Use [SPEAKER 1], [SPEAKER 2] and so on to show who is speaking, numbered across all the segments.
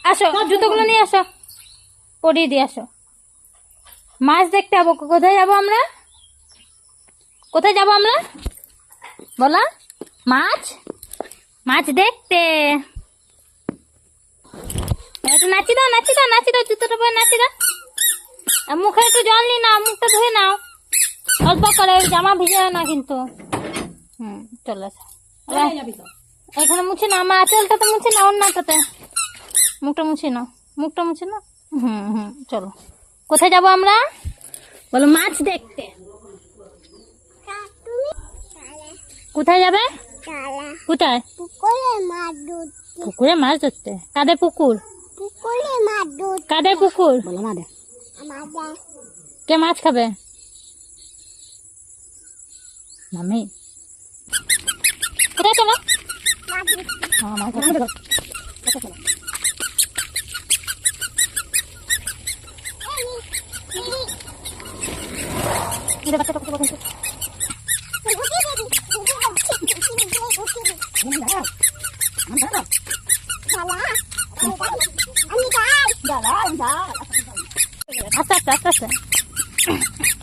[SPEAKER 1] আসো, জুতোগুলো নিয়ে আসো, পরিয়ে দিয়ে আসো। মাছ দেখতে যাবো। কোথায় যাবো আমরা? কোথায় যাবো আমরা? বলা মাছ, মাছ দেখতে। একটু নাচি দাও, নাচি দাও, নাচি দাও, জুতোটা পরে নাচি দাও। মুখে একটু জল নি নাও, মুখটা ধুয়ে নাও অল্প করে, জামা ভিজে না কিন্তু। চলে আসো। এখানে মুছে নাও, আমার আঁচলটা তো মুছে নাও, অন্যটাতে মুখটা মুছে নাও, মুখটা মুছে নাও। চলো। কোথায় যাবো আমরা? বলো মাছ দেখতে। কোথায় যাবে? কোথায়? পুকুরে মাছ ধরতে। কাদের পুকুর? কাদের পুকুর? কে মাছ খাবে? মামি কোথায়? চলো। আস্তে আস্তে আস্তে আস্তে।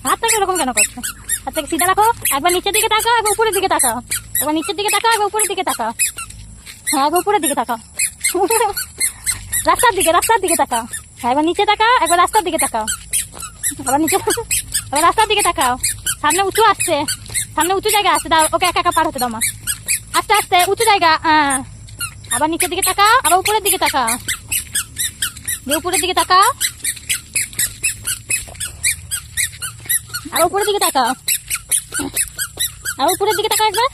[SPEAKER 1] হাতটাকে এরকম কেন করছো? হাতটাকে সিধা রাখো। একবার নিচের দিকে তাকাও, একবার উপরের দিকে তাকাও। একবার নিচের দিকে তাকাও, একবার উপরের দিকে তাকাও। হ্যাঁ, একবার উপরের দিকে তাকাও। রাস্তার দিকে, রাস্তার দিকে তাকাও। হ্যাঁ, একবার নিচে তাকাও, একবার রাস্তার দিকে তাকাও। আবার নিচে, এবার রাস্তার দিকে তাকাও। সামনে উঁচু আসছে, সামনে উঁচু জায়গা আসছে। দাও ওকে একা একা পার হতে দাও মা। আস্তে আস্তে উঁচু জায়গা। আবার নিচের দিকে তাকাও, আবার উপরের দিকে তাকাও। উপরের দিকে তাকাও, আর উপরের দিকে তাকাও। আর উপরের দিকে তাকাও একবার,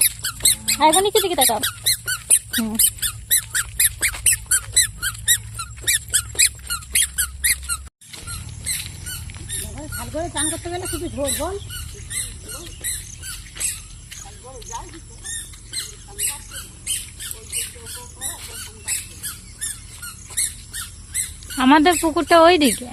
[SPEAKER 1] আর একবার নিচের দিকে তাকাও। চান করতে গেলে শুধু ঝোল বল। আমাদের পুকুরটা ওই দিকে।